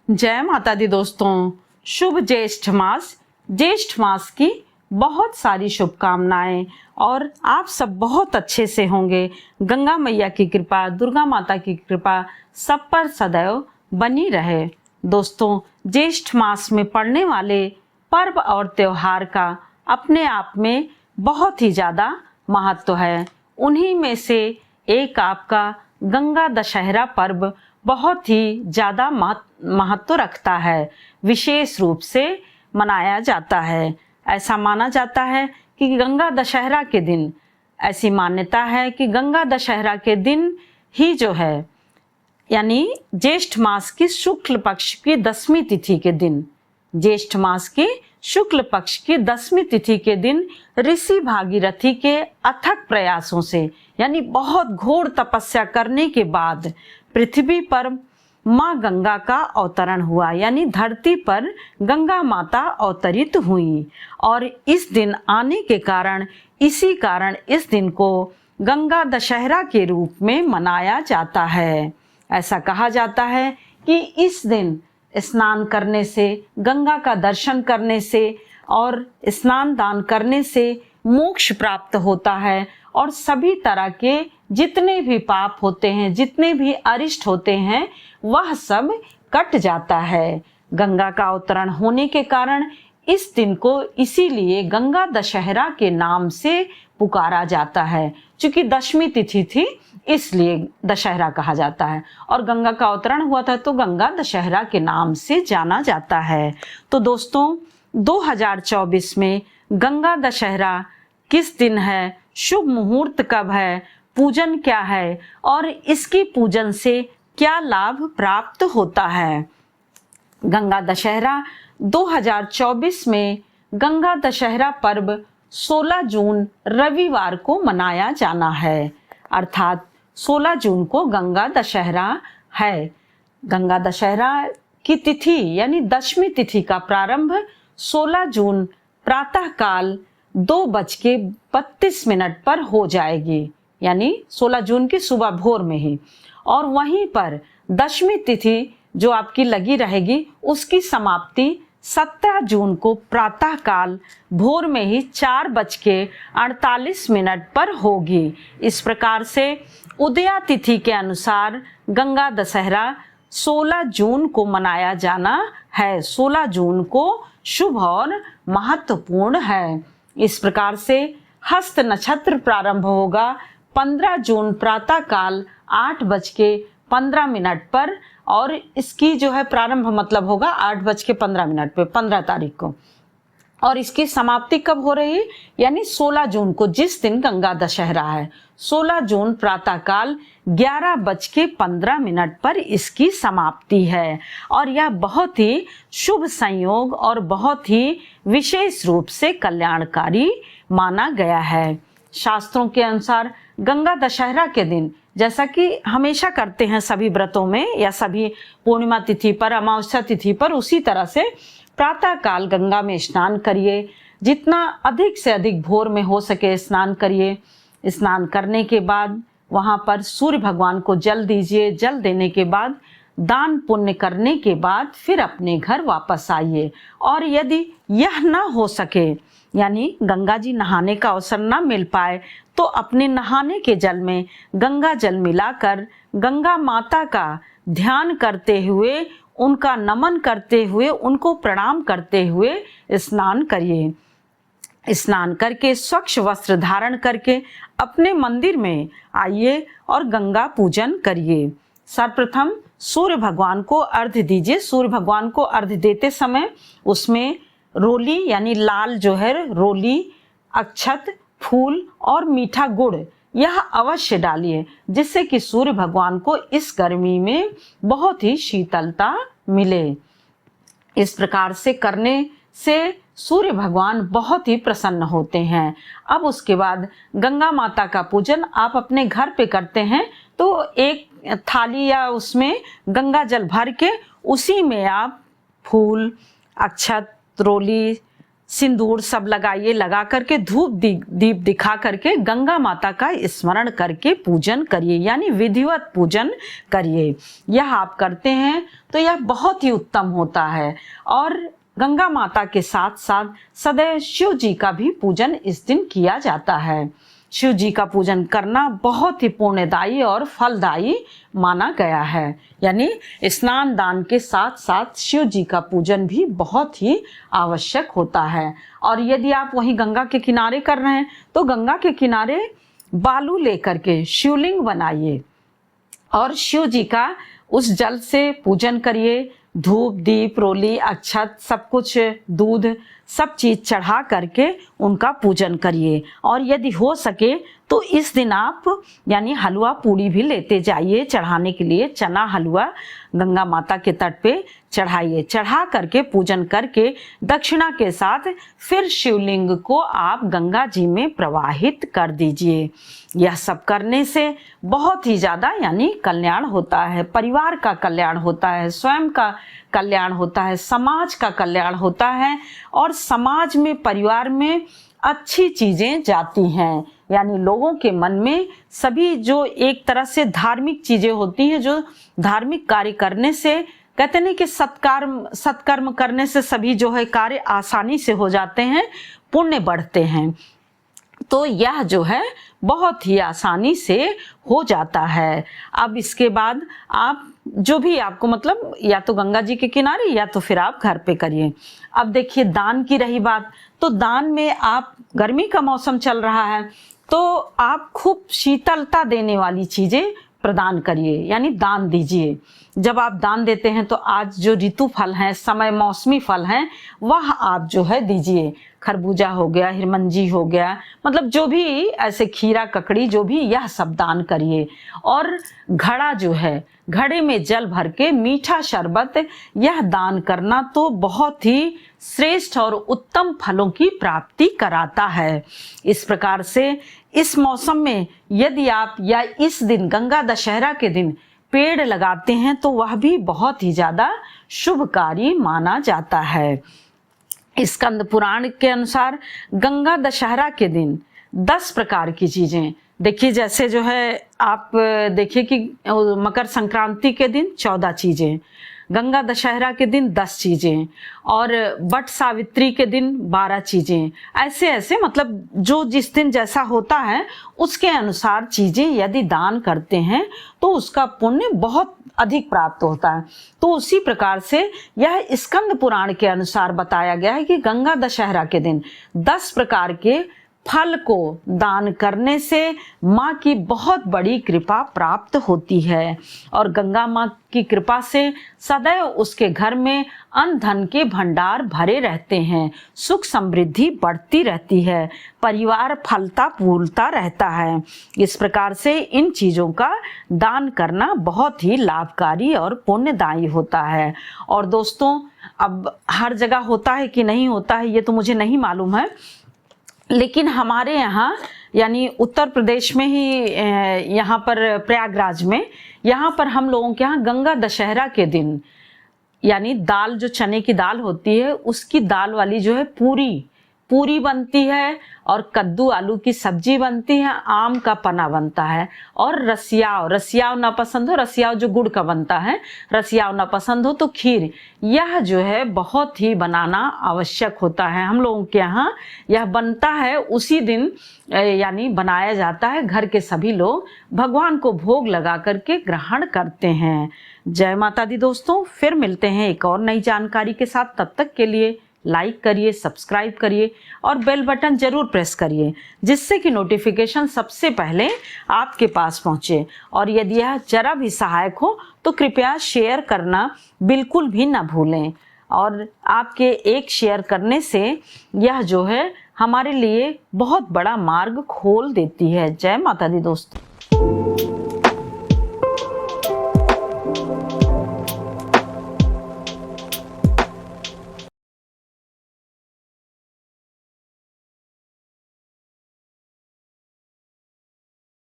जय माता दी दोस्तों, शुभ ज्येष्ठ मास की बहुत सारी शुभकामनाएं और आप सब बहुत अच्छे से होंगे। गंगा मैया की कृपा, दुर्गा माता की कृपा सब पर सदैव बनी रहे। दोस्तों, ज्येष्ठ मास में पड़ने वाले पर्व और त्योहार का अपने आप में बहुत ही ज़्यादा महत्व है। उन्हीं में से एक आपका गंगा दशहरा पर्व बहुत ही ज़्यादा महत्व रखता है, विशेष रूप से मनाया जाता है। ऐसा माना जाता है कि गंगा दशहरा के दिन, ऐसी मान्यता है कि गंगा दशहरा के दिन ही जो है, यानी ज्येष्ठ मास की शुक्ल पक्ष की 10वीं तिथि के दिन, ज्येष्ठ मास की शुक्ल पक्ष की 10वीं तिथि के दिन ऋषि भागीरथी के अथक प्रयासों से, यानी बहुत घोर तपस्या करने के बाद पृथ्वी पर माँ गंगा का अवतरण हुआ, यानी धरती पर गंगा माता अवतरित हुई। और इस दिन आने के कारण, इसी कारण इस दिन को गंगा दशहरा के रूप में मनाया जाता है। ऐसा कहा जाता है कि इस दिन स्नान करने से, गंगा का दर्शन करने से और स्नान दान करने से मोक्ष प्राप्त होता है और सभी तरह के जितने भी पाप होते हैं, जितने भी अरिष्ट होते हैं, वह सब कट जाता है। गंगा का अवतरण होने के कारण इस दिन को इसीलिए गंगा दशहरा के नाम से पुकारा जाता है। चूंकि 10वीं तिथि थी इसलिए दशहरा कहा जाता है और गंगा का अवतरण हुआ था तो गंगा दशहरा के नाम से जाना जाता है। तो दोस्तों, 2024 में गंगा दशहरा किस दिन है, शुभ मुहूर्त कब है, पूजन क्या है और इसकी पूजन से क्या लाभ प्राप्त होता है। गंगा दशहरा 2024 में गंगा दशहरा पर्व 16 जून रविवार को मनाया जाना है, अर्थात 16 जून को गंगा दशहरा है। गंगा दशहरा की तिथि यानी 10वीं तिथि का प्रारंभ 16 जून प्रातःकाल 2:32 पर हो जाएगी, यानी 16 जून की सुबह भोर में ही। और वहीं पर 10वीं तिथि जो आपकी लगी रहेगी उसकी समाप्ति 17 जून को प्रातःकाल भोर में ही 4:48 पर होगी। इस प्रकार से उदया तिथि के अनुसार गंगा दशहरा 16 जून को मनाया जाना है। 16 जून को शुभ और महत्वपूर्ण है। इस प्रकार से हस्त नक्षत्र प्रारंभ होगा 15 जून प्रातःकाल 8:15 पर और इसकी जो है प्रारंभ मतलब होगा 8:15 पे 15 तारीख को। और इसकी समाप्ति कब हो रही है, यानी 16 जून को, जिस दिन गंगा दशहरा है। 16 जून प्रातःकाल 11:15 पर इसकी समाप्ति है और यह बहुत ही शुभ संयोग और बहुत ही विशेष रूप से कल्याणकारी माना गया है। शास्त्रों के अनुसार गंगा दशहरा के दिन, जैसा कि हमेशा करते हैं सभी व्रतों में या सभी पूर्णिमा तिथि पर, अमावस्या तिथि पर, उसी तरह से प्रातःकाल गंगा में स्नान करिए। जितना अधिक से अधिक भोर में हो सके स्नान करिए। स्नान करने के बाद वहां पर सूर्य भगवान को जल दीजिए। जल देने के बाद दान पुण्य करने के बाद फिर अपने घर वापस आइए। और यदि यह ना हो सके, यानी गंगा जी नहाने का अवसर ना मिल पाए, तो अपने नहाने के जल में गंगा जल मिलाकर गंगा माता का ध्यान करते हुए, उनका नमन करते हुए, उनको प्रणाम करते हुए स्नान करिए। स्नान करके स्वच्छ वस्त्र धारण करके अपने मंदिर में आइए और गंगा पूजन करिए। सर्वप्रथम सूर्य भगवान को अर्घ्य दीजिए। सूर्य भगवान को अर्घ्य देते समय उसमें रोली यानी लाल जो है रोली, अक्षत, फूल और मीठा गुड़ यह अवश्य डालिए, जिससे कि सूर्य भगवान को इस गर्मी में बहुत ही शीतलता मिले। इस प्रकार से करने से सूर्य भगवान बहुत ही प्रसन्न होते हैं। अब उसके बाद गंगा माता का पूजन आप अपने घर पे करते हैं तो एक थाली या उसमें गंगा जल भर के उसी में आप फूल, अक्षत, रोली, सिंदूर सब लगाइए, लगा करके धूप दीप दिखा करके गंगा माता का स्मरण करके पूजन करिए, यानी विधिवत पूजन करिए। यह आप करते हैं तो यह बहुत ही उत्तम होता है। और गंगा माता के साथ साथ सदैव शिव जी का भी पूजन इस दिन किया जाता है। शिव जी का पूजन करना बहुत ही पुण्यदायी और फलदायी माना गया है, यानी स्नान दान के साथ साथ शिव जी का पूजन भी बहुत ही आवश्यक होता है। और यदि आप वहीं गंगा के किनारे कर रहे हैं तो गंगा के किनारे बालू लेकर के शिवलिंग बनाइए और शिव जी का उस जल से पूजन करिए। धूप दीप रोली अक्षत सब कुछ, दूध सब चीज चढ़ा करके उनका पूजन करिए। और यदि हो सके तो इस दिन आप यानी हलवा पूड़ी भी लेते जाइए चढ़ाने के लिए। चना हलवा गंगा माता के तट पे चढ़ाइए। चढ़ा करके पूजन करके दक्षिणा के साथ फिर शिवलिंग को आप गंगा जी में प्रवाहित कर दीजिए। यह सब करने से बहुत ही ज़्यादा यानी कल्याण होता है, परिवार का कल्याण होता है, स्वयं का कल्याण होता है, समाज का कल्याण होता है और समाज में परिवार में अच्छी चीजें जाती हैं। यानी लोगों के मन में सभी जो एक तरह से धार्मिक चीजें होती हैं, जो धार्मिक कार्य करने से कहते नहीं कि सत्कर्म करने से सभी जो है कार्य आसानी से हो जाते हैं, पुण्य बढ़ते हैं। तो यह जो है बहुत ही आसानी से हो जाता है। अब इसके बाद आप जो भी आपको मतलब या तो गंगा जी के किनारे या तो फिर आप घर पे करिए। अब देखिए दान की रही बात, तो दान में आप गर्मी का मौसम चल रहा है तो आप खूब शीतलता देने वाली चीजें प्रदान करिए, यानी दान दीजिए। जब आप दान देते हैं तो आज जो ऋतु फल हैं, समय मौसमी फल हैं, वह आप जो है दीजिए। खरबूजा हो गया, हिरमंजी हो गया, मतलब जो भी ऐसे खीरा ककड़ी जो भी, यह सब दान करिए। और घड़ा जो है, घड़े में जल भर के मीठा शरबत, यह दान करना तो बहुत ही श्रेष्ठ और उत्तम फलों की प्राप्ति कराता है। इस प्रकार से इस मौसम में यदि आप या इस दिन गंगा दशहरा के दिन पेड़ लगाते हैं तो वह भी बहुत ही ज्यादा शुभकारी माना जाता है। स्कंद पुराण के अनुसार गंगा दशहरा के दिन 10 प्रकार की चीजें, देखिए जैसे जो है आप देखिए कि मकर संक्रांति के दिन 14 चीजें, गंगा दशहरा के दिन 10 चीजें और बट सावित्री के दिन 12 चीजें, ऐसे ऐसे मतलब जो जिस दिन जैसा होता है उसके अनुसार चीजें यदि दान करते हैं तो उसका पुण्य बहुत अधिक प्राप्त होता है। तो उसी प्रकार से यह स्कंद पुराण के अनुसार बताया गया है कि गंगा दशहरा के दिन 10 प्रकार के फल को दान करने से माँ की बहुत बड़ी कृपा प्राप्त होती है और गंगा माँ की कृपा से सदैव उसके घर में अन्न धन के भंडार भरे रहते हैं, सुख समृद्धि बढ़ती रहती है, परिवार फलता फूलता रहता है। इस प्रकार से इन चीज़ों का दान करना बहुत ही लाभकारी और पुण्यदायी होता है। और दोस्तों अब हर जगह होता है कि नहीं होता है ये तो मुझे नहीं मालूम है, लेकिन हमारे यहाँ यानी उत्तर प्रदेश में ही यहाँ पर प्रयागराज में, यहाँ पर हम लोगों के यहाँ गंगा दशहरा के दिन यानी दाल जो चने की दाल होती है उसकी दाल वाली जो है पूरी बनती है और कद्दू आलू की सब्जी बनती है, आम का पना बनता है और रसियाव ना पसंद हो, रसियाव जो गुड़ का बनता है, रसियाव ना पसंद हो तो खीर, यह जो है बहुत ही बनाना आवश्यक होता है। हम लोगों के यहाँ यह बनता है उसी दिन यानी बनाया जाता है, घर के सभी लोग भगवान को भोग लगा करके ग्रहण करते हैं। जय माता दी दोस्तों, फिर मिलते हैं एक और नई जानकारी के साथ। तब तक के लिए लाइक करिए, सब्सक्राइब करिए और बेल बटन जरूर प्रेस करिए जिससे कि नोटिफिकेशन सबसे पहले आपके पास पहुंचे। और यदि यह जरा भी सहायक हो तो कृपया शेयर करना बिल्कुल भी ना भूलें। और आपके एक शेयर करने से यह जो है हमारे लिए बहुत बड़ा मार्ग खोल देती है। जय माता दी दोस्तों।